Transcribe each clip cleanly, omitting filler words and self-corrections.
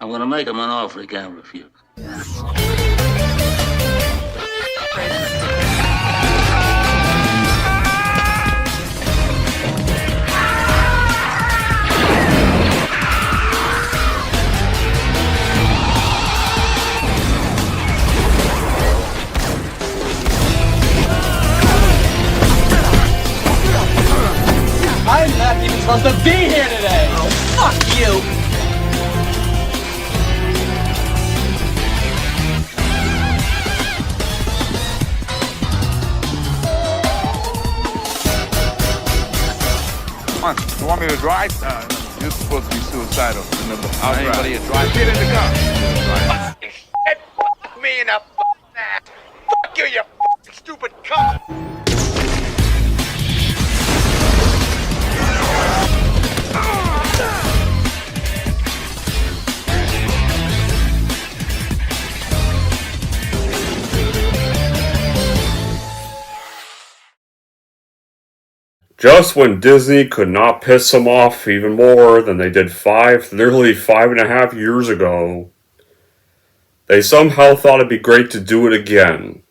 I'm gonna make him an offer he can't refuse. I'm not even supposed to be here today! Oh, fuck you! Come on, you want me to drive? You're supposed to be suicidal. Remember, I'll Anybody drive. a drive? Get in the car. Fuck me in the ass. Fuck you, you fucking stupid cunt. Just when Disney could not piss them off even more than they did nearly 5.5 years ago, they somehow thought it'd be great to do it again.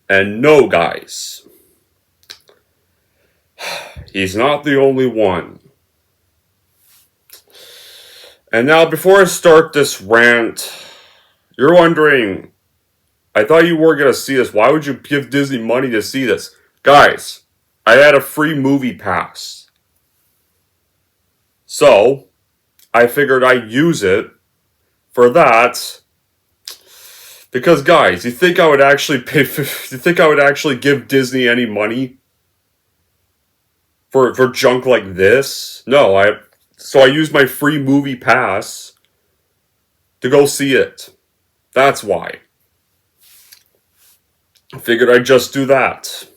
And no, guys, he's not the only one. And now, before I start this rant, you're wondering, I thought you were going to see this. Why would you give Disney money to see this? Guys, I had a free movie pass. So, I figured I'd use it for that. Because, guys, you think I would actually give Disney any money for junk like this? No, so I used my free movie pass to go see it. That's why. I figured I'd just do that.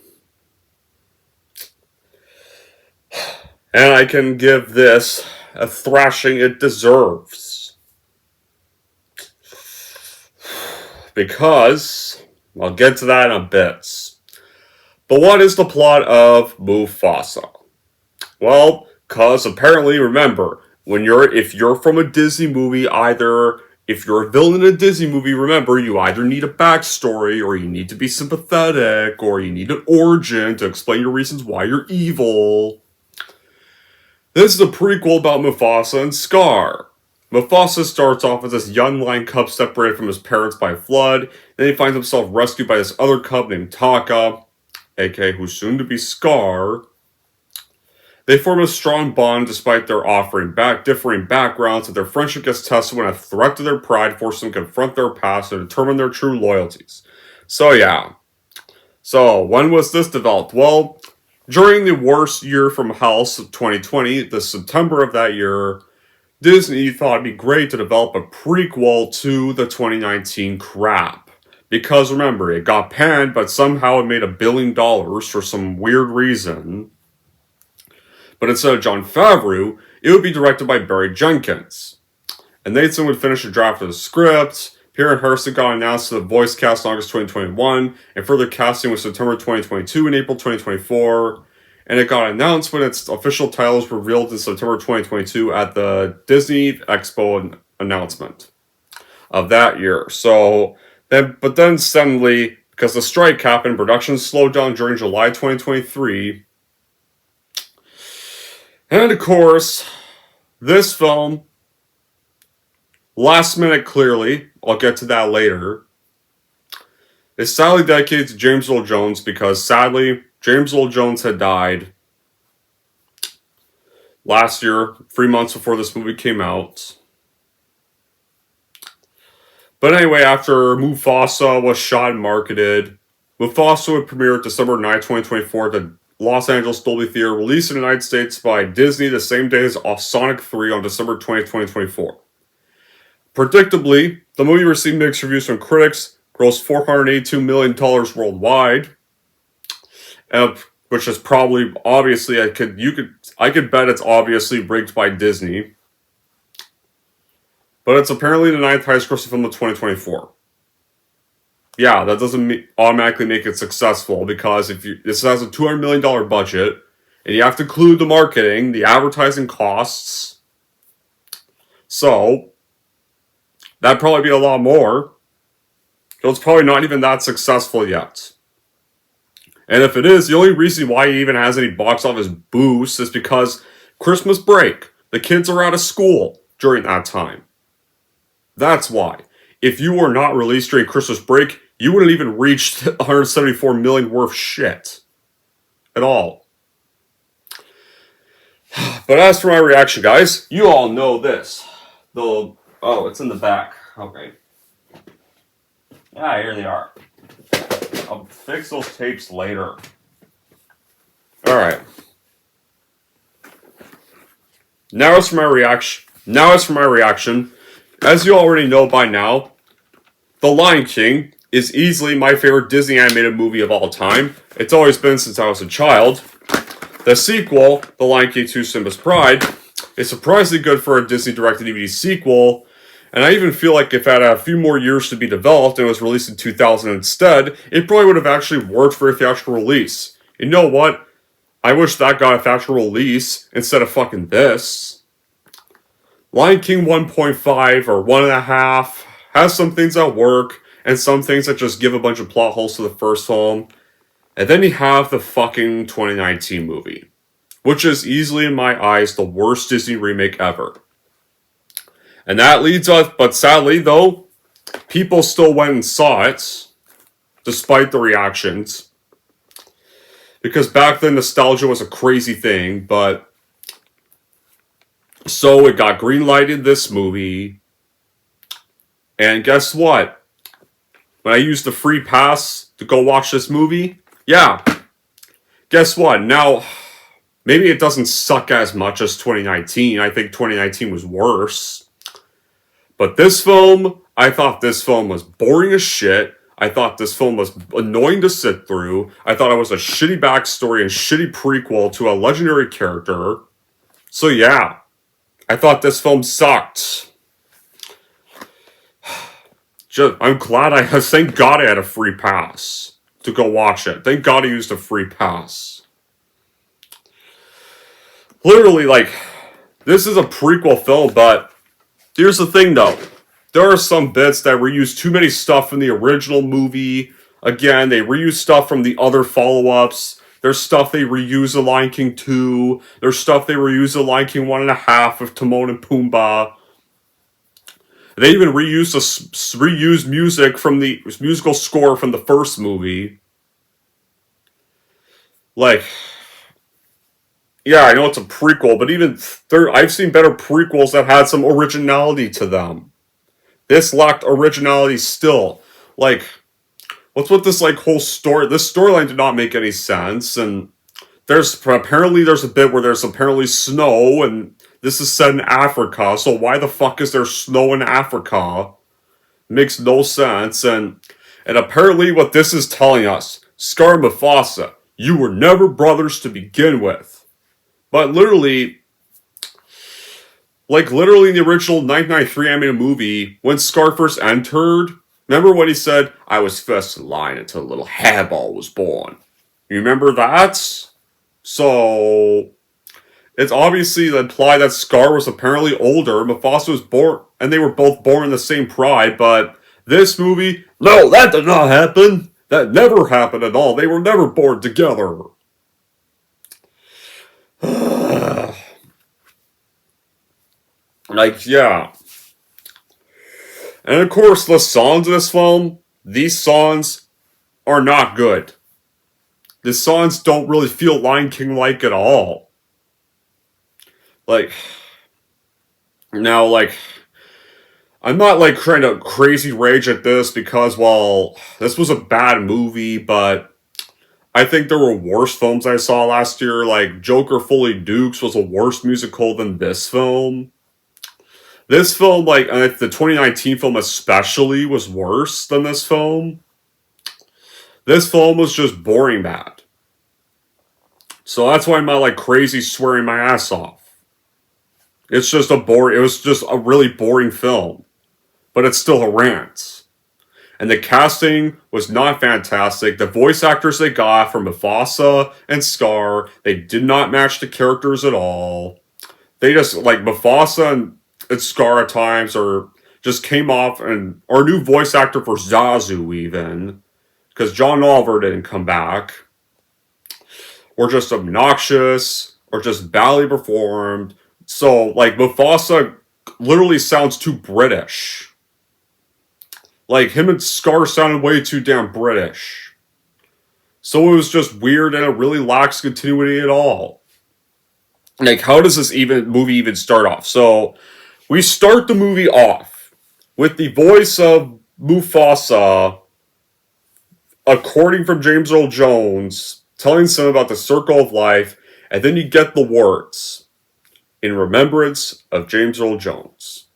And I can give this a thrashing it deserves. Because, I'll get to that in a bit. But what is the plot of Mufasa? Well, cause apparently, remember, if you're from a Disney movie, if you're a villain in a Disney movie, remember, you either need a backstory, or you need to be sympathetic, or you need an origin to explain your reasons why you're evil. This is a prequel about Mufasa and Scar. Mufasa starts off as this young lion cub separated from his parents by a flood. Then he finds himself rescued by this other cub named Taka, aka who's soon to be Scar. They form a strong bond despite their differing backgrounds, and their friendship gets tested when a threat to their pride forces them to confront their past and determine their true loyalties. So yeah. So, when was this developed? Well, during the worst year from House of 2020, the September of that year, Disney thought it'd be great to develop a prequel to the 2019 crap. Because remember, it got panned, but somehow it made $1 billion for some weird reason. But instead of Jon Favreau, it would be directed by Barry Jenkins. And Nathan would finish a draft of the script. Pierre and Harrison got announced to the voice cast in August 2021, and further casting was September 2022 and April 2024. And it got announced when its official title was revealed in September 2022 at the Disney Expo announcement of that year. But then suddenly, because the strike happened, production slowed down during July 2023. And of course, this film, last minute clearly, I'll get to that later, is sadly dedicated to James Earl Jones because sadly, James Earl Jones had died last year, 3 months before this movie came out. But anyway, after Mufasa was shot and marketed, Mufasa would premiere December 9, 2024 at the Los Angeles Dolby Theater, released in the United States by Disney the same day as Sonic 3 on December 20, 2024. Predictably, the movie received mixed reviews from critics, grossed $482 million worldwide, which is probably, obviously, I could bet it's obviously rigged by Disney. But it's apparently the 9th highest grossing film of 2024. Yeah, that doesn't automatically make it successful, because this has a $200 million budget, and you have to include the marketing, the advertising costs. So, That'd probably be a lot more. It's probably not even that successful yet. And if it is, the only reason why it even has any box office boost is because Christmas break. The kids are out of school during that time. That's why. If you were not released during Christmas break, you wouldn't even reach 174 million worth shit. At all. But as for my reaction, guys, you all know this. Oh, it's in the back. Okay. Yeah, here they are. I'll fix those tapes later. Alright. Now as for my reaction. As you already know by now, The Lion King is easily my favorite Disney animated movie of all time. It's always been since I was a child. The sequel, The Lion King 2 Simba's Pride, is surprisingly good for a Disney direct-to-DVD sequel, and I even feel like if it had a few more years to be developed and it was released in 2000 instead, it probably would have actually worked for a theatrical release. You know what? I wish that got a theatrical release instead of fucking this. Lion King 1.5 or 1.5 has some things that work, and some things that just give a bunch of plot holes to the first film. And then you have the fucking 2019 movie, which is easily, in my eyes, the worst Disney remake ever. And that leads us, but sadly, though, people still went and saw it, despite the reactions. Because back then, nostalgia was a crazy thing, but... So, it got greenlighted, this movie. And guess what? When I used the free pass to go watch this movie, yeah. Guess what? Now, maybe it doesn't suck as much as 2019. I think 2019 was worse. But this film, I thought this film was boring as shit. I thought this film was annoying to sit through. I thought it was a shitty backstory and shitty prequel to a legendary character. So yeah, I thought this film sucked. I'm glad thank God I had a free pass to go watch it. Thank God I used a free pass. Literally, this is a prequel film, but here's the thing, though. There are some bits that reuse too many stuff from the original movie. Again, they reuse stuff from the other follow-ups. There's stuff they reuse in Lion King 2. There's stuff they reuse in Lion King 1.5 with Timon and Pumbaa. They even reused music from the musical score from the first movie. Yeah, I know it's a prequel, but even I've seen better prequels that had some originality to them. This lacked originality still. What's with this whole story? This storyline did not make any sense, and there's a bit where there's apparently snow, and this is set in Africa, so why the fuck is there snow in Africa? Makes no sense, and apparently what this is telling us, Scar and Mufasa, you were never brothers to begin with. But literally in the original 1993 animated movie, when Scar first entered, remember when he said, I was first in line until a little hairball was born? You remember that? So, it's obviously implied that Scar was apparently older, Mufasa was born, and they were both born in the same pride, but this movie, no, that did not happen! That never happened at all, they were never born together! Yeah. And of course, the songs in this film, these songs are not good. The songs don't really feel Lion King-like at all. I'm not trying to crazy rage at this because, well, this was a bad movie, but I think there were worse films I saw last year. Joker Fully Dukes was a worse musical than this film. This film, the 2019 film especially, was worse than this film. This film was just boring bad. So that's why I'm not crazy swearing my ass off. It was just a really boring film. But it's still a rant. And the casting was not fantastic. The voice actors they got from Mufasa and Scar, they did not match the characters at all. They just, Mufasa and Scar at times are just came off, and our new voice actor for Zazu even, because John Oliver didn't come back, or just obnoxious, or just badly performed. So, like, Mufasa literally sounds too British. Like, him and Scar sounded way too damn British. So it was just weird, and it really lacks continuity at all. Like, how does this movie even start off? So, we start the movie off with the voice of Mufasa, according from James Earl Jones, telling someone about the circle of life, and then you get the words, in remembrance of James Earl Jones.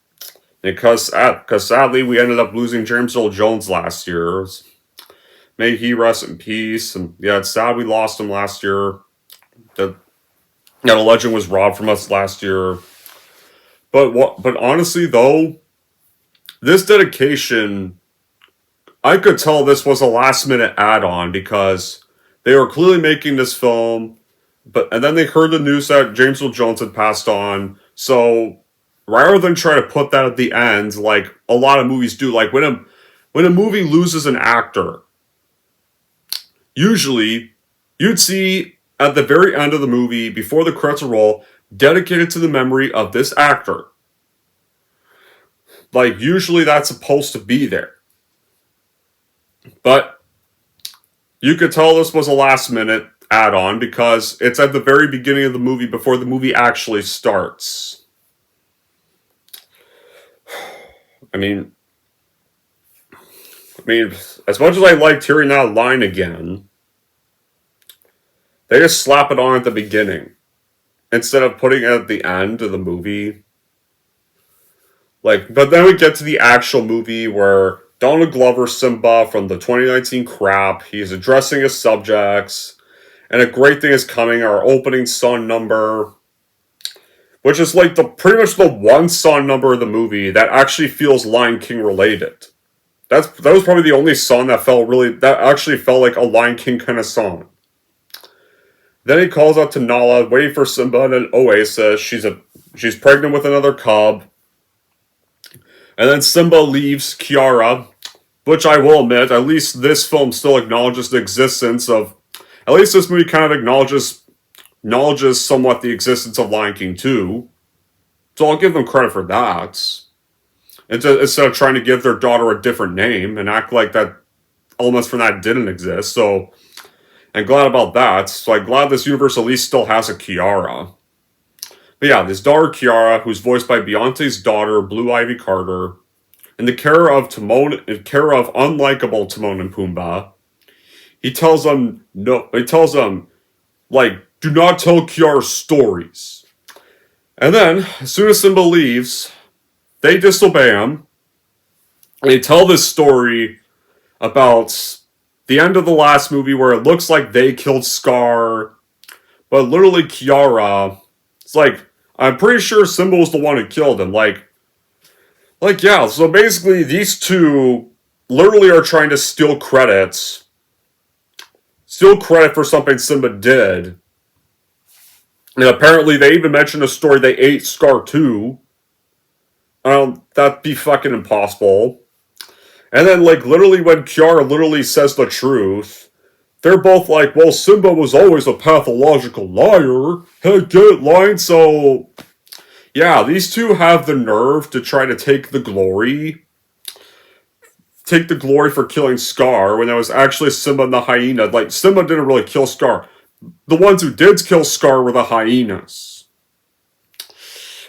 Because sadly, we ended up losing James Earl Jones last year. May he rest in peace. And yeah, it's sad we lost him last year. That a legend was robbed from us last year. But honestly, though, this dedication, I could tell this was a last-minute add-on because they were clearly making this film, and then they heard the news that James Earl Jones had passed on. So rather than try to put that at the end, like a lot of movies do, like when a movie loses an actor, usually you'd see at the very end of the movie, before the credits roll, dedicated to the memory of this actor. Like, usually that's supposed to be there. But you could tell this was a last-minute add-on because it's at the very beginning of the movie before the movie actually starts. I mean, as much as I liked hearing that line again, they just slap it on at the beginning instead of putting it at the end of the movie. Like, but then we get to the actual movie where Donald Glover Simba from the 2019 crap, he's addressing his subjects, and a great thing is coming, our opening song number, which is like pretty much the one song number of the movie that actually feels Lion King related. That was probably the only song that actually felt like a Lion King kind of song. Then he calls out to Nala, waiting for Simba in an oasis. She's pregnant with another cub. And then Simba leaves Kiara, which I will admit, at least this film still acknowledges the existence of... At least this movie kind of acknowledges somewhat the existence of Lion King 2. So I'll give them credit for that. Instead of trying to give their daughter a different name and act like that elements from that didn't exist. So I'm glad about that. So I'm glad this universe at least still has a Kiara. But yeah, this daughter Kiara, who's voiced by Beyonce's daughter, Blue Ivy Carter, in the care of unlikable Timon and Pumbaa, he tells them, like, do not tell Kiara stories. And then, as soon as Simba leaves, they disobey him, and they tell this story about the end of the last movie where it looks like they killed Scar, but literally Kiara, it's like, I'm pretty sure Simba was the one who killed him. Like, yeah, so basically these two literally are trying to steal credit for something Simba did. And apparently they even mentioned a story they ate Scar too. That'd be fucking impossible. And then, like, literally when Kiara literally says the truth, they're both like, well, Simba was always a pathological liar. Hey, get lying. So, yeah, these two have the nerve to try to take the glory for killing Scar when it was actually Simba and the hyena. Like, Simba didn't really kill Scar. The ones who did kill Scar were the hyenas.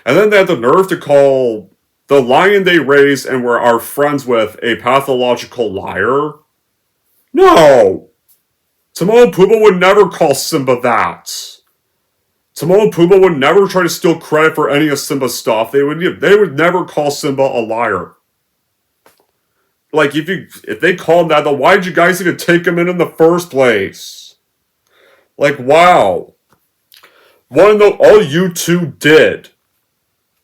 And then they had the nerve to call the lion they raised and are friends with a pathological liar. No! Timon and Pumbaa would never call Simba that. Timon and Pumbaa would never try to steal credit for any of Simba's stuff. They would never call Simba a liar. Like, if they called him that, then why did you guys even take him in the first place? Like, wow. All you two did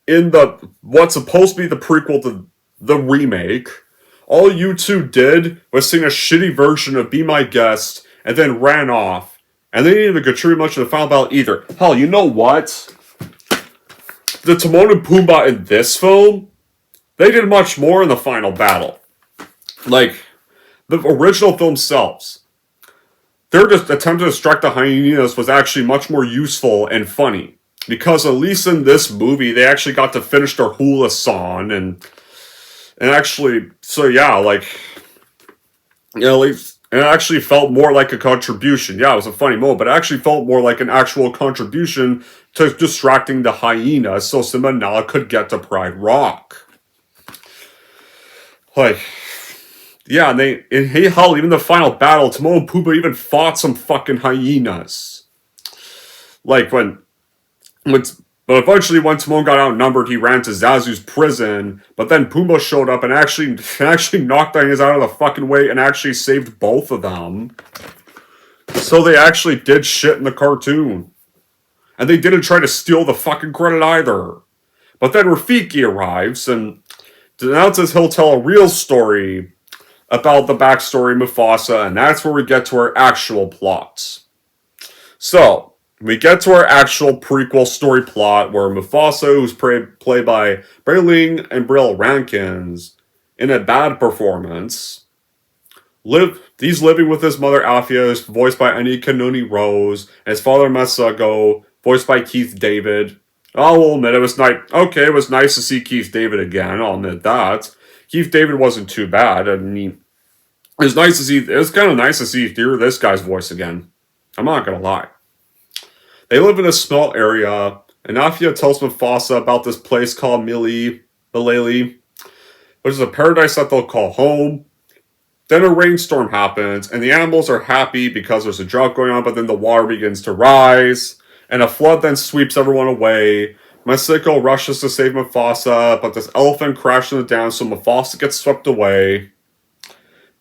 in what's supposed to be the prequel to the remake, all you two did was sing a shitty version of Be My Guest and then ran off. And they didn't even contribute much to the final battle either. Hell, you know what? The Timon and Pumbaa in this film, they did much more in the final battle. Like, the original film selves. Their attempt to distract the hyenas was actually much more useful and funny. Because at least in this movie, they actually got to finish their hula song and actually, so yeah, like, you know, like, it actually felt more like a contribution. Yeah, it was a funny moment, but it actually felt more like an actual contribution to distracting the hyenas so Simba and Nala could get to Pride Rock. Like, yeah, and hell, even the final battle, Timon and Pumbaa even fought some fucking hyenas. Like, but eventually, when Timon got outnumbered, he ran to Zazu's prison. But then Pumbaa showed up and actually knocked the hyenas out of the fucking way and actually saved both of them. So they actually did shit in the cartoon. And they didn't try to steal the fucking credit either. But then Rafiki arrives and announces he'll tell a real story about the backstory of Mufasa, and that's where we get to our actual plots. So, we get to our actual prequel story plot where Mufasa, who's played by Ling and Brill Rankins, in a bad performance, he's living with his mother Althea, voiced by Annie Kanuni Rose, and his father Masago, voiced by Keith David. I'll admit it was nice to see Keith David again, I'll admit that. Keith David wasn't too bad, I mean, it was kind of nice to hear this guy's voice again. I'm not gonna lie. They live in a small area, and Althea tells Mufasa about this place called Mileli, which is a paradise that they'll call home. Then a rainstorm happens, and the animals are happy because there's a drought going on, but then the water begins to rise, and a flood then sweeps everyone away. Masako rushes to save Mufasa, but this elephant crashes into the dam, so Mufasa gets swept away.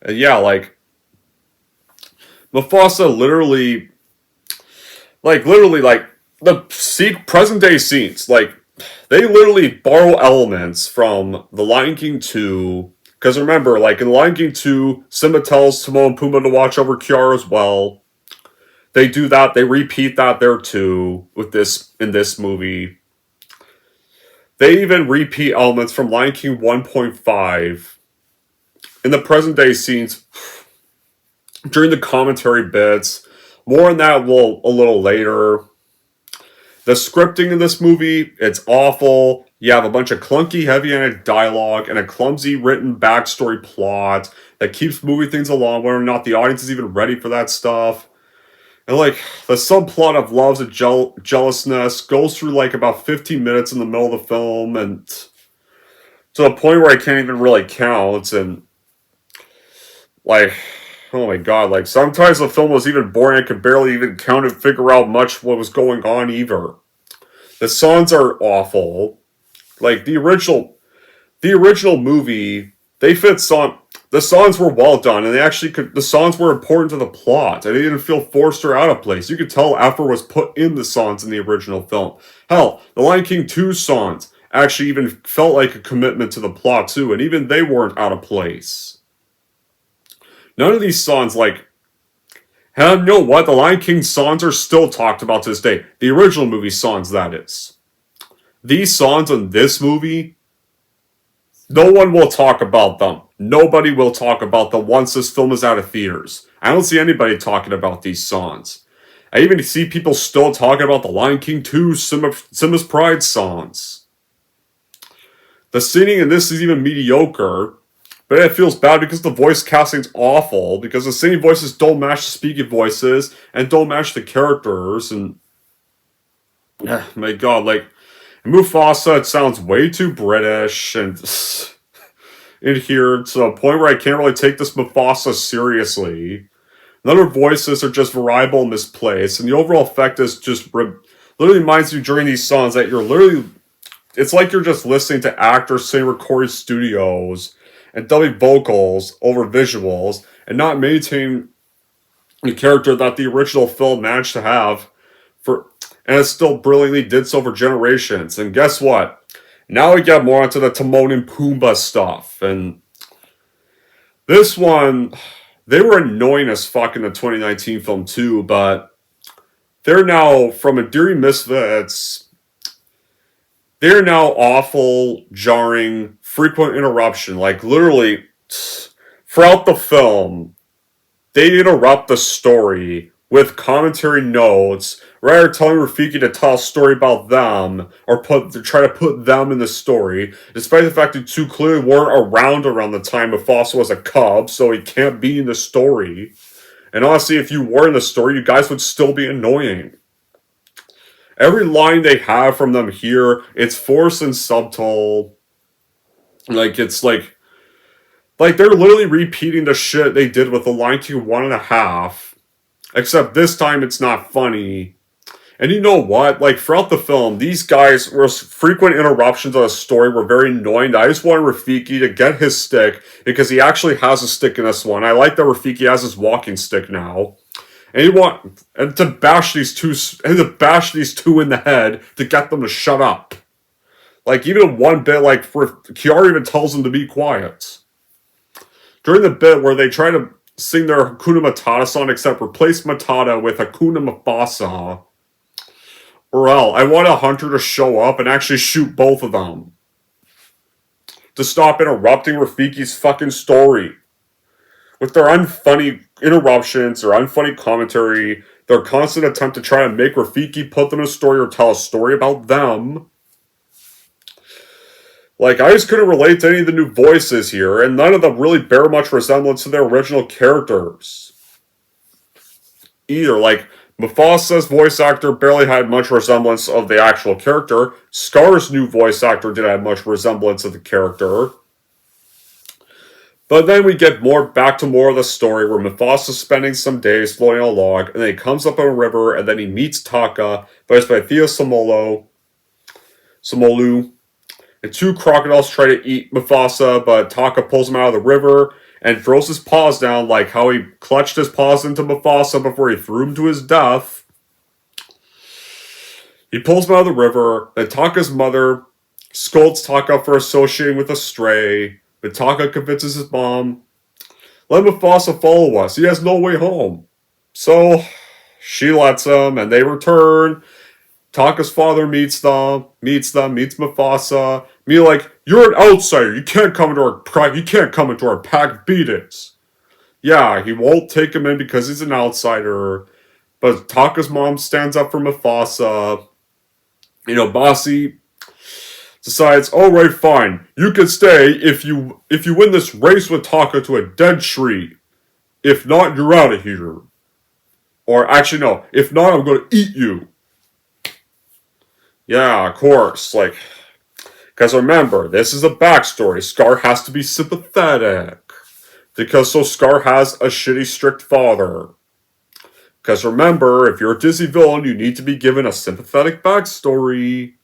And yeah, like, Mufasa literally, the present day scenes, like, they literally borrow elements from The Lion King 2, because remember, like, in The Lion King 2, Simba tells Timon and Pumbaa to watch over Kiara as well. They do that, they repeat that there too, in this movie. They even repeat elements from Lion King 1.5 in the present day scenes during the commentary bits. More on that a little later. The scripting in this movie, it's awful. You have a bunch of clunky, heavy-handed dialogue and a clumsy written backstory plot that keeps moving things along whether or not the audience is even ready for that stuff. And like, the subplot of loves and jealousness goes through like about 15 minutes in the middle of the film, and to the point where I can't even really count, and like, oh my god, like, sometimes the film was even boring. I could barely even count and figure out much what was going on either. The songs are awful. Like, the original movie, the songs were well done, and the songs were important to the plot, and they didn't feel forced or out of place. You could tell effort was put in the songs in the original film. Hell, the Lion King 2 songs actually even felt like a commitment to the plot too, and even they weren't out of place. None of these songs, like, hell, you know what? The Lion King songs are still talked about to this day. The original movie songs, that is. These songs in this movie, no one will talk about them. Nobody will talk about them once this film is out of theaters. I don't see anybody talking about these songs. I even see people still talking about the Lion King 2 Simba's Pride songs. The singing in this is even mediocre, but it feels bad because the voice casting's awful, because the singing voices don't match the speaking voices, and don't match the characters, and my god, like, in Mufasa, it sounds way too British, and in here, to a point where I can't really take this Mufasa seriously. The other voices are just variable and misplaced, and the overall effect is just, literally reminds you during these songs that it's like you're just listening to actors sitting in recording studios, and dubbing vocals over visuals, and not maintaining the character that the original film managed to have, and it still brilliantly did so for generations. And guess what? Now we get more into the Timon and Pumbaa stuff, and this one, they were annoying as fuck in the 2019 film too, but they're now, from Enduring Misfits, they're now awful, jarring, frequent interruption. Like, literally, throughout the film, they interrupt the story with commentary notes, rather telling Rafiki to tell a story about them, or try to put them in the story, despite the fact that two clearly weren't around the time Mufasa was a cub, so he can't be in the story. And honestly, if you were in the story, you guys would still be annoying. Every line they have from them here, it's forced and subtle. It's like they're literally repeating the shit they did with The Lion King 1.5. Except this time it's not funny. And you know what? Like, throughout the film, these guys were frequent interruptions of the story were very annoying. I just wanted Rafiki to get his stick, because he actually has a stick in this one. I like that Rafiki has his walking stick now. And to bash these two in the head to get them to shut up. Like, even one bit, like, Kiara even tells them to be quiet. During the bit where they try to sing their Hakuna Matata song, except replace Matata with Hakuna Mufasa. Or I want a hunter to show up and actually shoot both of them. To stop interrupting Rafiki's fucking story. With their unfunny interruptions, their unfunny commentary, their constant attempt to try to make Rafiki put them in a story or tell a story about them. Like, I just couldn't relate to any of the new voices here, and none of them really bear much resemblance to their original characters. Either, like, Mufasa's voice actor barely had much resemblance of the actual character. Scar's new voice actor didn't have much resemblance of the character. But then we get back to more of the story where Mufasa's spending some days floating on a log, and then he comes up on a river, and then he meets Taka, voiced by Thea Somolu. And two crocodiles try to eat Mufasa, but Taka pulls him out of the river and throws his paws down, like how he clutched his paws into Mufasa before he threw him to his death. He pulls him out of the river, then Taka's mother scolds Taka for associating with a stray, but Taka convinces his mom, let Mufasa follow us, he has no way home. So, she lets him, and they return. Taka's father meets Mufasa. Me like, you're an outsider. You can't come into our pack. Beat it. Yeah, he won't take him in because he's an outsider. But Taka's mom stands up for Mufasa. Bossy decides, alright, fine. You can stay if you win this race with Taka to a dead tree. If not, you're out of here. Or actually, no. If not, I'm going to eat you. Yeah, of course, because remember, this is a backstory. Scar has to be sympathetic. Because Scar has a shitty, strict father. Because remember, if you're a Disney villain, you need to be given a sympathetic backstory.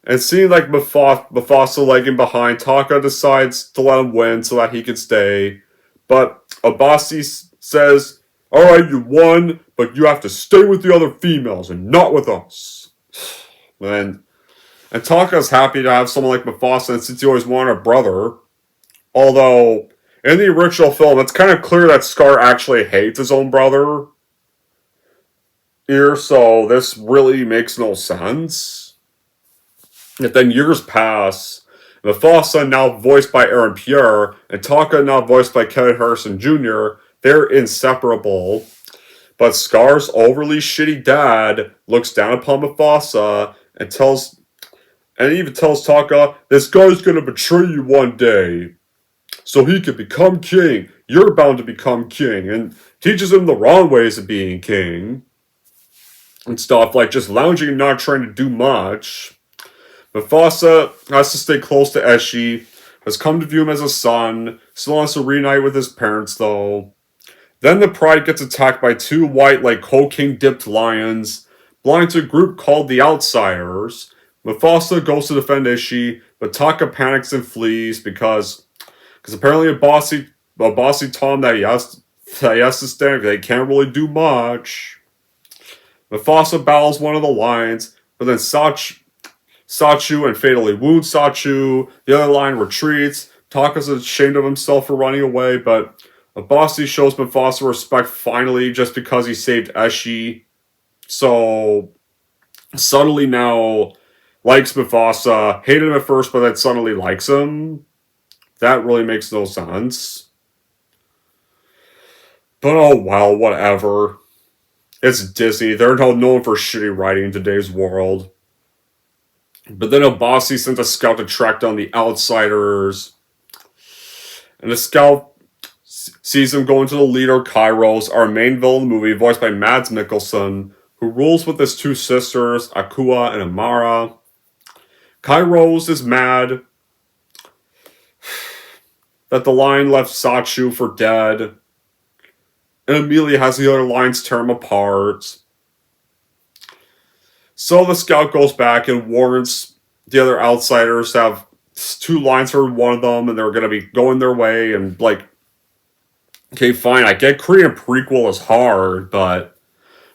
And seeing like Mufasa lagging behind, Taka decides to let him win so that he can stay. But Abasi says, alright, you won, but you have to stay with the other females and not with us. And Taka's happy to have someone like Mufasa since he always wanted a brother. Although, in the original film, it's kind of clear that Scar actually hates his own brother. Here, so this really makes no sense. Yet then years pass. Mufasa, now voiced by Aaron Pierre, and Taka, now voiced by Kevin Harrison Jr., they're inseparable. But Scar's overly shitty dad looks down upon Mufasa and even tells Taka, this guy's gonna betray you one day. So he can become king. You're bound to become king. And teaches him the wrong ways of being king. And stuff, like just lounging and not trying to do much. Mufasa has to stay close to Eshi. Has come to view him as a son. Still wants to reunite with his parents though. Then the pride gets attacked by two white, cocaine-dipped lions, belonging to a group called the Outsiders. Mufasa goes to defend Ishi, but Taka panics and flees because apparently a bossy Tom that he has to stand. They can't really do much. Mufasa battles one of the lions, but then Sachu and fatally wounds Sachu. The other lion retreats. Taka's ashamed of himself for running away, but Abasi shows Mufasa respect finally just because he saved Eshi. So, suddenly now, likes Mufasa, hated him at first, but then suddenly likes him. That really makes no sense. But oh well, whatever. It's Disney. They're known for shitty writing in today's world. But then Obasi sends a scout to track down the outsiders. And the scout sees him going to the leader, Kairos, our main villain in the movie, voiced by Mads Mikkelsen, who rules with his two sisters, Akua and Amara. Kairos is mad that the lion left Sachu for dead, and immediately has the other lions tear him apart. So the scout goes back and warns the other outsiders to have two lions for one of them, and they're going to be going their way, and like, okay, fine, I get Korean prequel is hard, but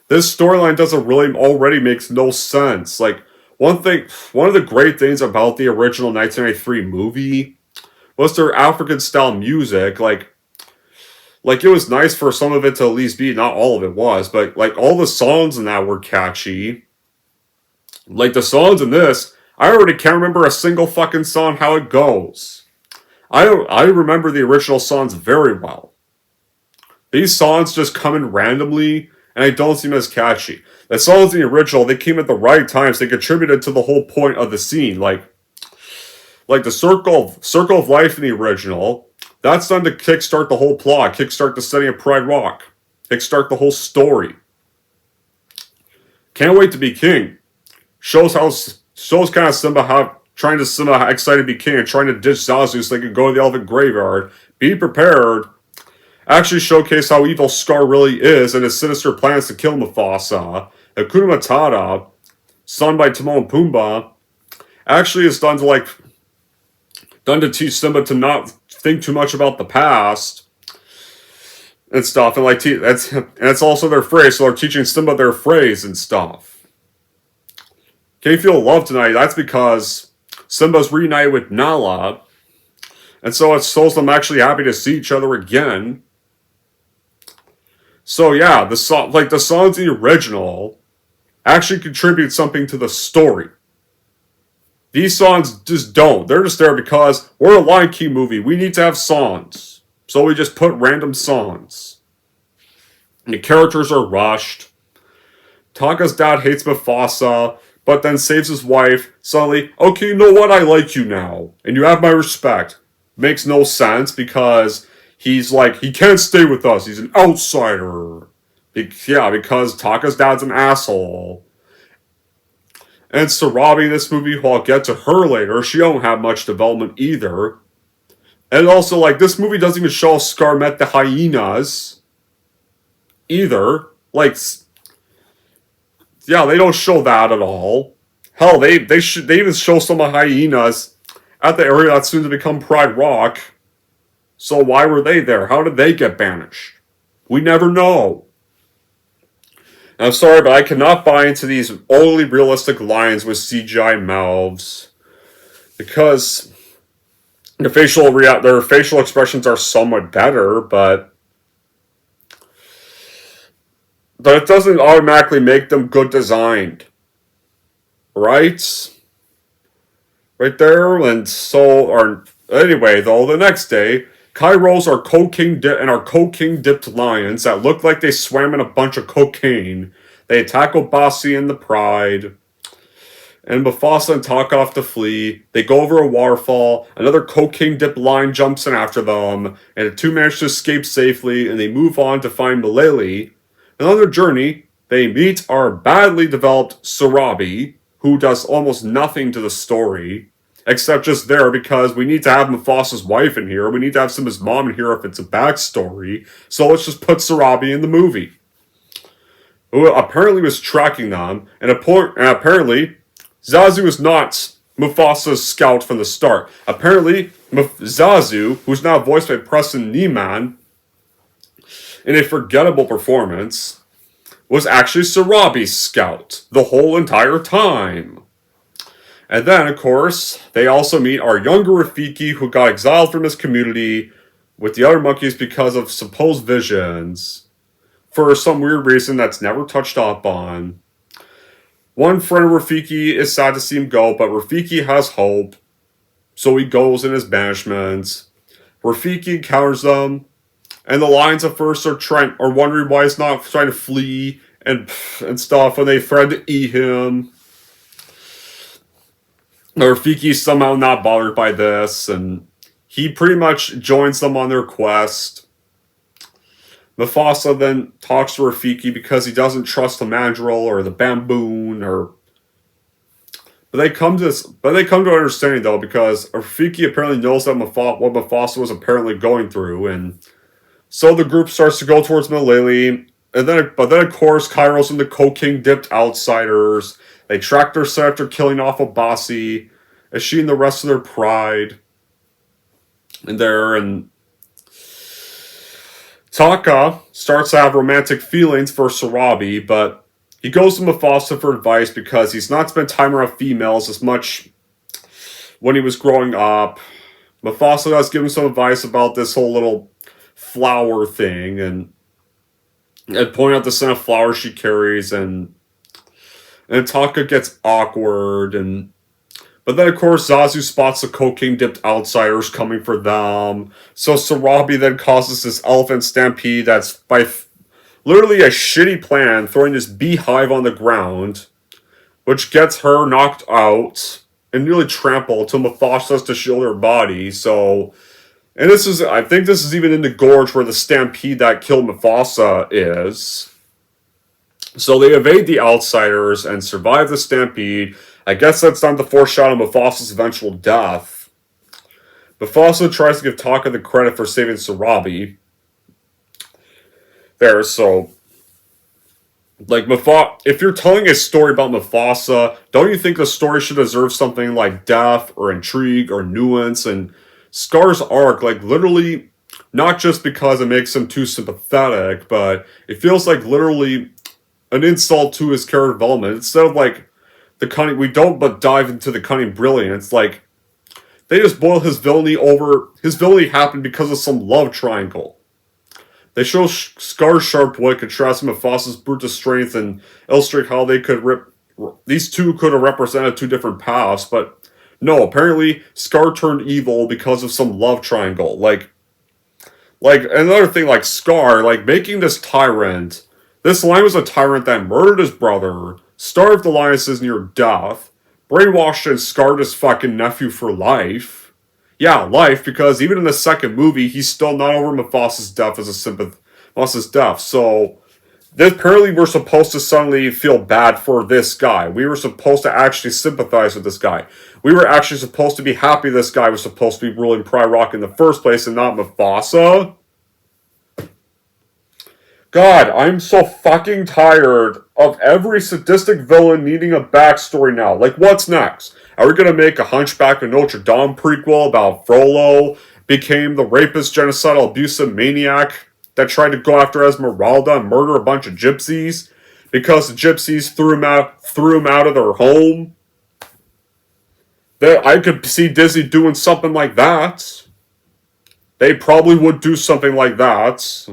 this storyline doesn't really already makes no sense. Like, one of the great things about the original 1993 movie was their African-style music. Like it was nice for some of it to at least be, not all of it was, but like all the songs in that were catchy. Like the songs in this, I already can't remember a single fucking song how it goes. I remember the original songs very well. These songs just come in randomly, and I don't seem as catchy. The songs in the original, they came at the right times. They contributed to the whole point of the scene. Like the Circle of Life in the original, that's done to kickstart the whole plot, kickstart the setting of Pride Rock, kickstart the whole story. Can't Wait to Be King shows kind of Simba how excited to be king and trying to ditch Zazu so they can go to the elephant graveyard. Be prepared. Actually showcase how evil Scar really is and his sinister plans to kill Mufasa. Hakuna Matata, sung by Timon and Pumbaa, actually is done to teach Simba to not think too much about the past and stuff, and that's also their phrase. So they're teaching Simba their phrase and stuff. Can you feel love tonight? That's because Simba's reunited with Nala, and so it shows them actually happy to see each other again. So yeah, the songs in the original actually contribute something to the story. These songs just don't. They're just there because we're a Lion King movie. We need to have songs. So we just put random songs. And the characters are rushed. Taka's dad hates Mufasa, but then saves his wife. Suddenly, okay, you know what? I like you now. And you have my respect. Makes no sense because he's like, he can't stay with us. He's an outsider. Because Taka's dad's an asshole. And Sarabi in this movie, who I'll get to her later, she don't have much development either. And also, like, this movie doesn't even show Scar met the hyenas either. Like, yeah, they don't show that at all. Hell, they even show some of the hyenas at the area that's soon to become Pride Rock. So why were they there? How did they get banished? We never know. I'm sorry, but I cannot buy into these overly realistic lions with CGI mouths. Because their facial expressions are somewhat better, but it doesn't automatically make them good designed. Right? Right there, and anyway, though, the next day, Kairos are cocaine dipped lions that look like they swam in a bunch of cocaine. They attack Obasi and the Pride. And Mufasa and Taka have to flee. They go over a waterfall. Another cocaine dipped lion jumps in after them. And the two manage to escape safely. And they move on to find Malele. And on their journey, they meet our badly developed Sarabi, who does almost nothing to the story. Except just there because we need to have Mufasa's wife in here. We need to have Simba's mom in here if it's a backstory. So let's just put Sarabi in the movie. Who apparently was tracking them. And apparently, Zazu is not Mufasa's scout from the start. Apparently, Zazu, who's now voiced by Preston Neiman, in a forgettable performance, was actually Sarabi's scout the whole entire time. And then, of course, they also meet our younger Rafiki, who got exiled from his community with the other monkeys because of supposed visions, for some weird reason that's never touched up on. One friend of Rafiki is sad to see him go, but Rafiki has hope, so he goes in his banishment. Rafiki encounters them, and the lions at first are wondering why he's not trying to flee and stuff, and they threaten to eat him. Rafiki's somehow not bothered by this, and he pretty much joins them on their quest. Mufasa then talks to Rafiki because he doesn't trust the mandrill or the bamboon, but they come to an understanding though, because Rafiki apparently knows that what Mufasa was apparently going through, and so the group starts to go towards Malili, but then of course Cairo's and the cocaine dipped outsiders. They track their set after killing off Abasi, as she and the rest of their pride. And Taka starts to have romantic feelings for Sarabi, but he goes to Mufasa for advice because he's not spent time around females as much when he was growing up. Mufasa does give him some advice about this whole little flower thing, and point out the scent of flowers she carries, and Taka gets awkward, but then, of course, Zazu spots the cocaine-dipped outsiders coming for them. So Sarabi then causes this elephant stampede that's by literally a shitty plan, throwing this beehive on the ground, which gets her knocked out and nearly trampled till Mufasa has to shield her body. So, and I think this is even in the gorge where the stampede that killed Mufasa is. So they evade the outsiders and survive the stampede. I guess that's not the foreshadow of Mufasa's eventual death. Mufasa tries to give Taka the credit for saving Sarabi. If you're telling a story about Mufasa, don't you think the story should deserve something like depth or intrigue or nuance? And Scar's arc, literally, not just because it makes him too sympathetic, but it feels like literally an insult to his character development. Instead of the cunning, we don't but dive into the cunning brilliance. They just boil his villainy over. His villainy happened because of some love triangle. They show Scar's sharp wit, contrasting Mufasa's brute strength, and illustrate how these two could have represented two different paths, but no, apparently Scar turned evil because of some love triangle. Another thing, Scar, making this tyrant. This lion was a tyrant that murdered his brother, starved the lionesses near death, brainwashed and scarred his fucking nephew for life. Yeah, life, because even in the second movie, he's still not over Mufasa's death as Mufasa's death. So, apparently we're supposed to suddenly feel bad for this guy. We were supposed to actually sympathize with this guy. We were actually supposed to be happy this guy was supposed to be ruling Pride Rock in the first place and not Mufasa. God, I'm so fucking tired of every sadistic villain needing a backstory now. What's next? Are we gonna make a Hunchback of Notre Dame prequel about Frollo became the rapist, genocidal, abusive maniac that tried to go after Esmeralda and murder a bunch of gypsies because the gypsies threw him out of their home? I could see Disney doing something like that. They probably would do something like that.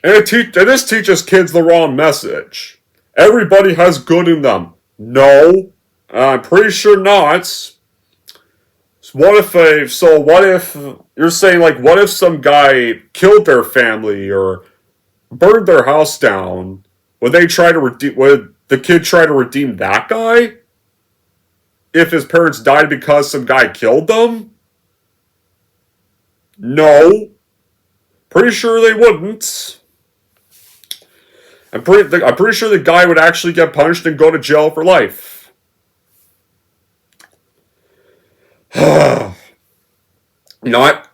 And this teaches kids the wrong message. Everybody has good in them. No, I'm pretty sure not. What if you're saying what if some guy killed their family or burned their house down? Would the kid try to redeem that guy? If his parents died because some guy killed them? No. Pretty sure they wouldn't. I'm pretty sure the guy would actually get punished and go to jail for life. Not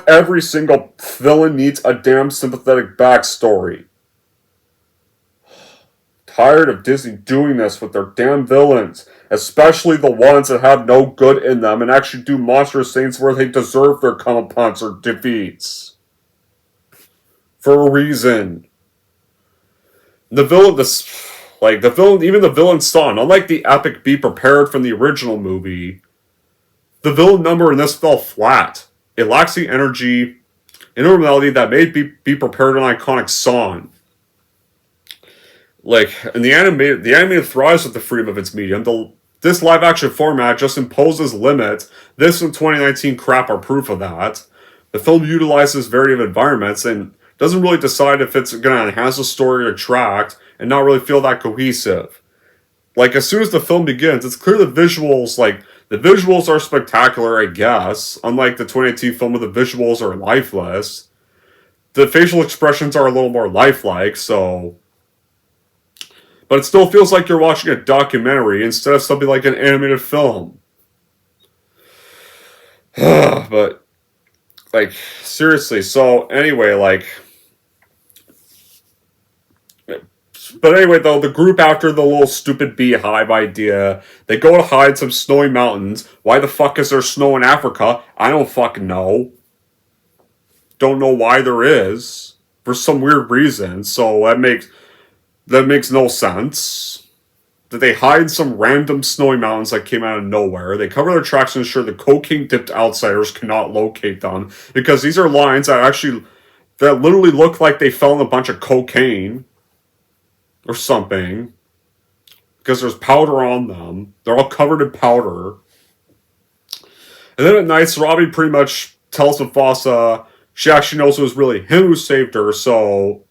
every single villain needs a damn sympathetic backstory. Tired of Disney doing this with their damn villains, especially the ones that have no good in them and actually do monstrous things where they deserve their comeuppance or defeats. For a reason. Even the villain's son, unlike the epic Be Prepared from the original movie, the villain number in this fell flat. It lacks the energy and melody that made Be Prepared an iconic song. Like, and the animated thrives with the freedom of its medium. This live action format just imposes limits. This and 2019 crap are proof of that. The film utilizes varied environments and doesn't really decide if it's going to enhance the story or detract, and not really feel that cohesive. Like, as soon as the film begins, it's clear the visuals are spectacular, I guess. Unlike the 2018 film where the visuals are lifeless, the facial expressions are a little more lifelike, so. But it still feels like you're watching a documentary instead of something like an animated film. But, like, seriously, so anyway, like. But anyway, though, the group, after the little stupid beehive idea, they go to hide some snowy mountains. Why the fuck is there snow in Africa? I don't fucking know. Don't know why there is. For some weird reason, so that makes no sense. That they hide some random snowy mountains that came out of nowhere. They cover their tracks to ensure the cocaine-dipped outsiders cannot locate them. Because these are lines that literally look like they fell in a bunch of cocaine. Or something. Because there's powder on them. They're all covered in powder. And then at night, Sarabi pretty much tells Mufasa she actually knows it was really him who saved her, so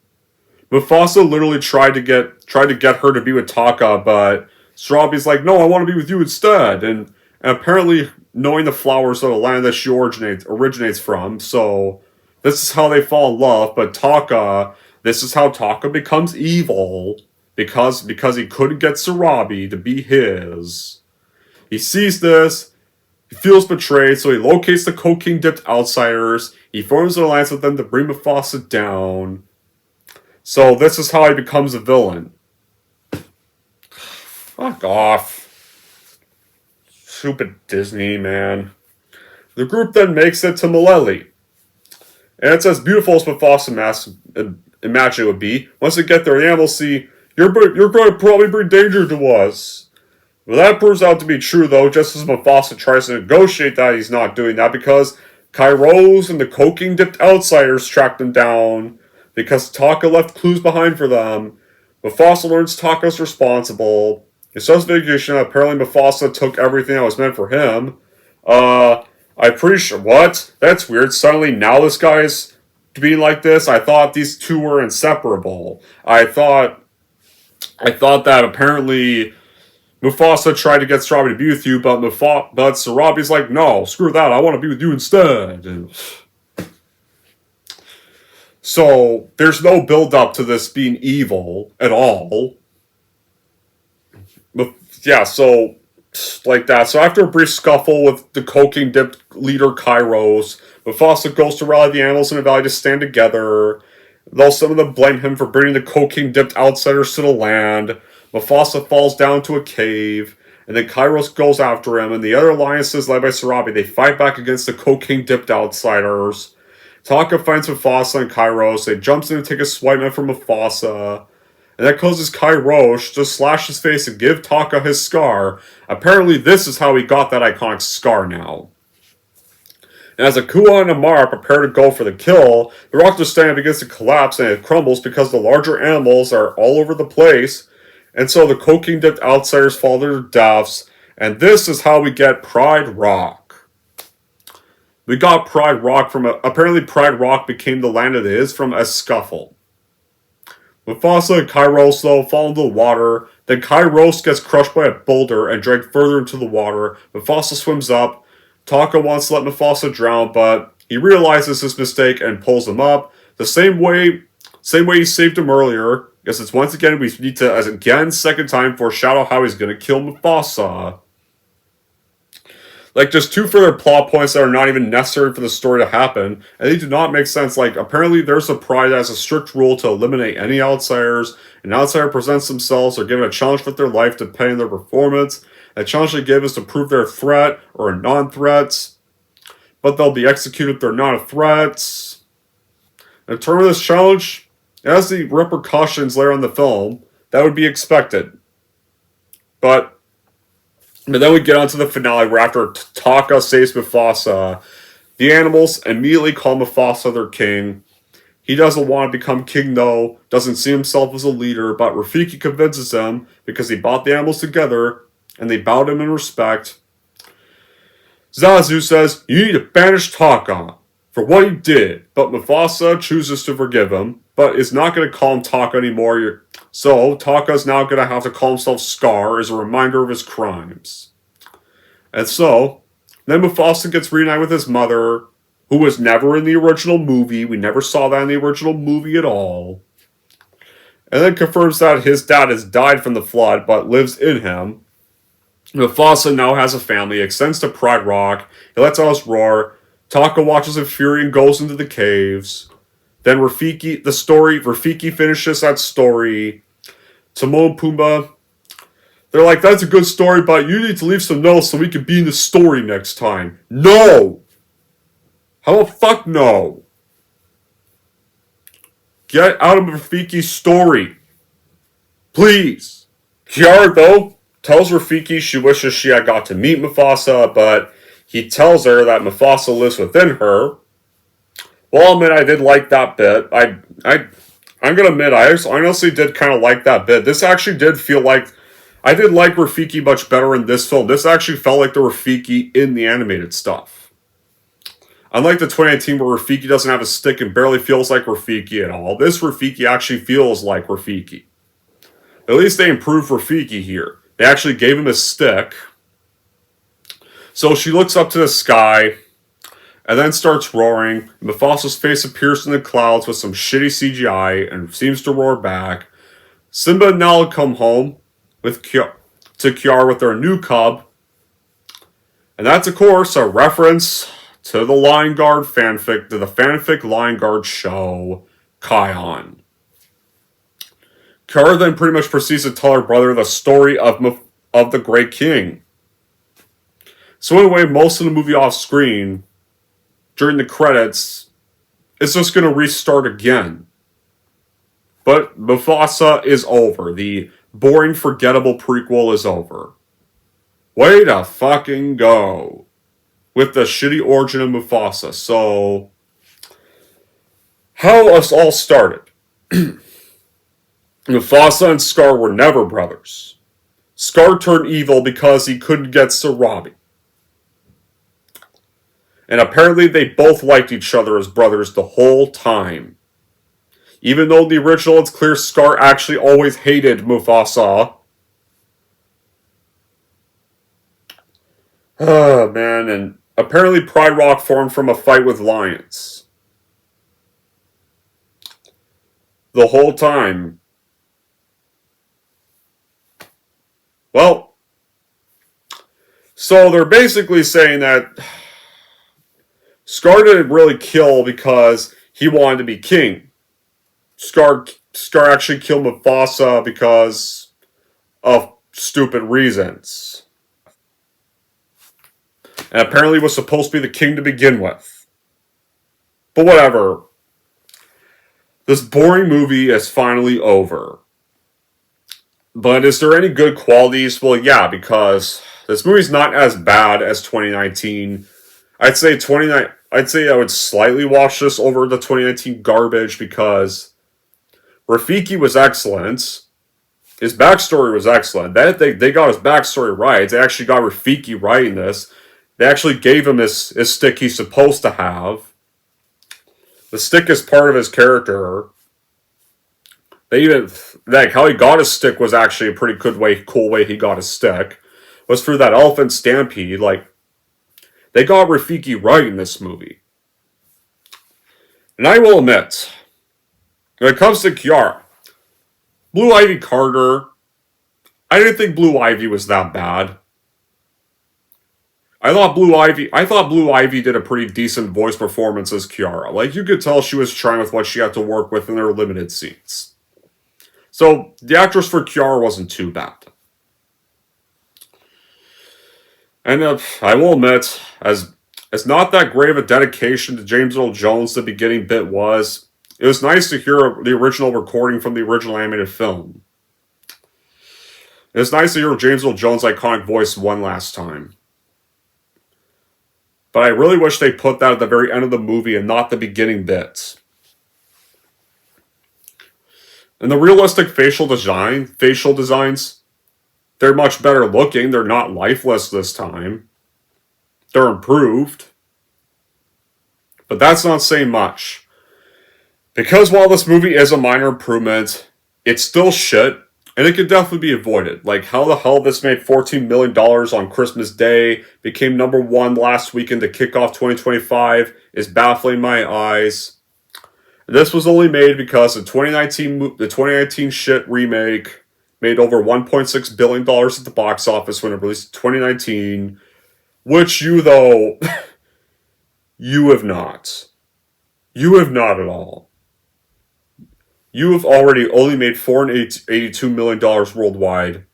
Mufasa literally tried to get her to be with Taka, but Sarabi's like, no, I want to be with you instead. And apparently knowing the flowers of the land that she originates from, so this is how they fall in love, but this is how Taka becomes evil, because he couldn't get Sarabi to be his. He sees this, he feels betrayed, so he locates the cocaine-dipped outsiders, he forms an alliance with them to bring Mufasa down. So this is how he becomes a villain. Fuck off. Stupid Disney, man. The group then makes it to Maleli. And it's as beautiful as Mufasa imagined it would be. Once they get there, the animals see, you're going to probably bring danger to us. Well, that proves out to be true, though, just as Mufasa tries to negotiate that he's not doing that, because Kairos and the cocaine-dipped outsiders track them down, because Taka left clues behind for them. Mufasa learns Taka's responsible. It's just vacation. Apparently Mufasa took everything that was meant for him. I'm pretty sure, what? That's weird. Suddenly now this guy's being like this? I thought these two were inseparable. I thought that apparently Mufasa tried to get Sarabi to be with you, but Sarabi's like, no, screw that, I want to be with you instead. And so there's no build up to this being evil at all. But yeah, so like that. So after a brief scuffle with the cocaine-dipped leader Kairos, Mufasa goes to rally the animals in the valley to stand together. Though some of them blame him for bringing the cocaine-dipped outsiders to the land, Mufasa falls down to a cave, and then Kairos goes after him, and the other alliances led by Sarabi, they fight back against the cocaine-dipped outsiders. Taka finds Mufasa and Kairos, they jumps in and take a swipe knife from Mufasa, and that causes Kairos to slash his face and give Taka his scar. Apparently this is how he got that iconic scar now. And as Akua and Amara prepare to go for the kill, the rock they're standing begins to collapse and it crumbles because the larger animals are all over the place, and so the cocaine-dipped outsiders fall to their deaths, and this is how we get Pride Rock. We got Pride Rock apparently Pride Rock became the land it is from a scuffle. Mufasa and Kairos, though, fall into the water. Then Kairos gets crushed by a boulder and dragged further into the water. Mufasa swims up. Taka wants to let Mufasa drown, but he realizes his mistake and pulls him up. The same way he saved him earlier. Because it's once again, we need to, as again, second time, foreshadow how he's going to kill Mufasa. Like, just two further plot points that are not even necessary for the story to happen, and they do not make sense. Like, apparently there's a pride that has a strict rule to eliminate any outsiders. An outsider presents themselves or given a challenge with their life depending on their performance. The challenge they give is to prove they're a threat or a non-threat, but they'll be executed if they're not a threat. In terms of this challenge, as the repercussions later on the film, that would be expected. But then we get on to the finale where after Taka saves Mufasa, the animals immediately call Mufasa their king. He doesn't want to become king though, doesn't see himself as a leader, but Rafiki convinces him because he bought the animals together and they bowed him in respect. Zazu says, "You need to banish Taka for what he did," but Mufasa chooses to forgive him, but is not going to call him Taka anymore. So Taka's now going to have to call himself Scar as a reminder of his crimes. And so, then Mufasa gets reunited with his mother, who was never in the original movie. We never saw that in the original movie at all. And then confirms that his dad has died from the flood, but lives in him. Mufasa now has a family, extends to Pride Rock, he lets out his roar, Taka watches in fury and goes into the caves. Then Rafiki finishes that story. Timon and Pumbaa, they're like, "That's a good story, but you need to leave some notes so we can be in the story next time." No! How the fuck no? Get out of Rafiki's story. Please. Kiara, though, tells Rafiki she wishes she had got to meet Mufasa, but he tells her that Mufasa lives within her. Well, I'll admit I did like that bit. I'm gonna admit I honestly did kind of like that bit. This actually did feel like I did like Rafiki much better in this film. This actually felt like the Rafiki in the animated stuff. Unlike the 2019 where Rafiki doesn't have a stick and barely feels like Rafiki at all, this Rafiki actually feels like Rafiki. At least they improved Rafiki here. They actually gave him a stick. So she looks up to the sky and then starts roaring. Mufasa's face appears in the clouds with some shitty CGI and seems to roar back. Simba and Nala come home to Kiara with their new cub. And that's, of course, a reference to the Lion Guard fanfic, to the fanfic Lion Guard show, Kion. Kiara then pretty much proceeds to tell her brother the story of the Great King. So in a way, most of the movie off screen, during the credits, it's just going to restart again. But Mufasa is over. The boring, forgettable prequel is over. Way to fucking go with the shitty origin of Mufasa. So, how us all started. Mufasa and Scar were never brothers. Scar turned evil because he couldn't get Sarabi. And apparently they both liked each other as brothers the whole time. Even though in the original it's clear Scar actually always hated Mufasa. Oh man, and apparently Pride Rock formed from a fight with lions. The whole time. Well, so they're basically saying that Scar didn't really kill because he wanted to be king. Scar actually killed Mufasa because of stupid reasons. And apparently was supposed to be the king to begin with. But whatever. This boring movie is finally over. But is there any good qualities? Well, yeah, because this movie's not as bad as 2019. I'd say I would slightly watch this over the 2019 garbage because Rafiki was excellent. His backstory was excellent. They got his backstory right. They actually got Rafiki right in this. They actually gave him his stick he's supposed to have. The stick is part of his character. They even, like, how he got his stick was actually a pretty cool way he got his stick. Was through that elephant stampede. Like, they got Rafiki right in this movie. And I will admit, when it comes to Kiara, Blue Ivy Carter, I didn't think Blue Ivy was that bad. I thought Blue Ivy did a pretty decent voice performance as Kiara. Like, you could tell she was trying with what she had to work with in her limited scenes. So, the actress for Kiara wasn't too bad. And I will admit, as not that great of a dedication to James Earl Jones the beginning bit was, it was nice to hear the original recording from the original animated film. It was nice to hear James Earl Jones' iconic voice one last time. But I really wish they put that at the very end of the movie and not the beginning bits. And the realistic facial designs, they're much better looking. They're not lifeless this time. They're improved. But that's not saying much. Because while this movie is a minor improvement, it's still shit, and it could definitely be avoided. Like, how the hell this made $14 million on Christmas Day, became #1 last weekend to kick off 2025, is baffling my eyes. And this was only made because the 2019 shit remake made over $1.6 billion at the box office when it released in 2019, which you, though, you have not. You have not at all. You have already only made $482 million worldwide,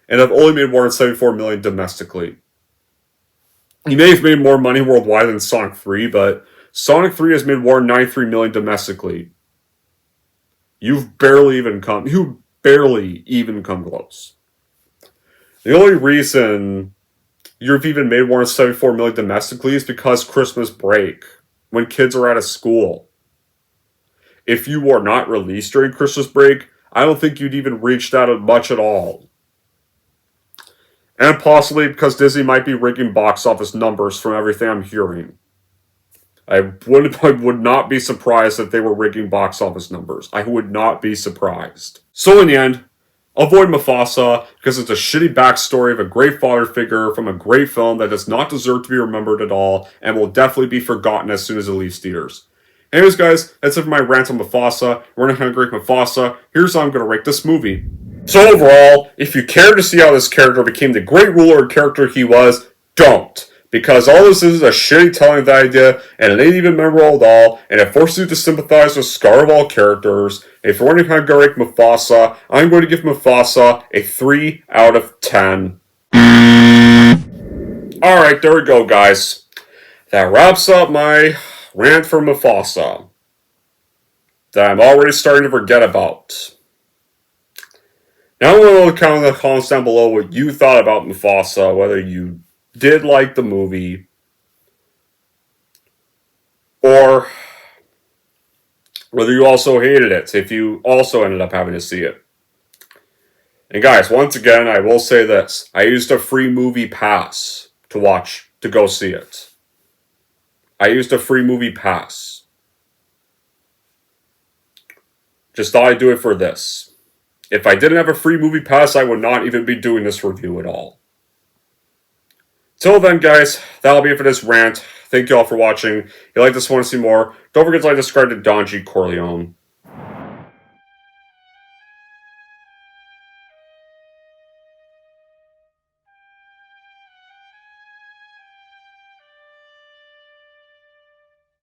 and have only made $174 million domestically. You may have made more money worldwide than Sonic 3, but Sonic 3 has made $193 million domestically. You've barely even come close. The only reason you've even made $174 million domestically is because Christmas break, when kids are out of school. If you were not released during Christmas break, I don't think you'd even reach that much at all. And possibly because Disney might be rigging box office numbers from everything I'm hearing. I would not be surprised if they were rigging box office numbers. I would not be surprised. So in the end, avoid Mufasa because it's a shitty backstory of a great father figure from a great film that does not deserve to be remembered at all and will definitely be forgotten as soon as it leaves theaters. Anyways, guys, that's it for my rant on Mufasa. We're not going to rate Mufasa. Here's how I'm going to rate this movie. So overall, if you care to see how this character became the great ruler character he was, don't. Because all this is a shitty telling of the idea, and it ain't even memorable at all, and it forces you to sympathize with Scar of all characters. And if you're wondering how I'm going to rate Mufasa, I'm going to give Mufasa a 3 out of 10. Alright, there we go, guys. That wraps up my rant for Mufasa that I'm already starting to forget about. Now I'm going to comment in the comments down below what you thought about Mufasa, whether you did like the movie, or whether you also hated it, if you also ended up having to see it. And guys, once again, I will say this. I used a free movie pass to go see it. I used a free movie pass. Just thought I'd do it for this. If I didn't have a free movie pass, I would not even be doing this review at all. Till then, guys, that'll be it for this rant. Thank you all for watching. If you like this, want to see more, don't forget to like, subscribe to Don G. Corleone.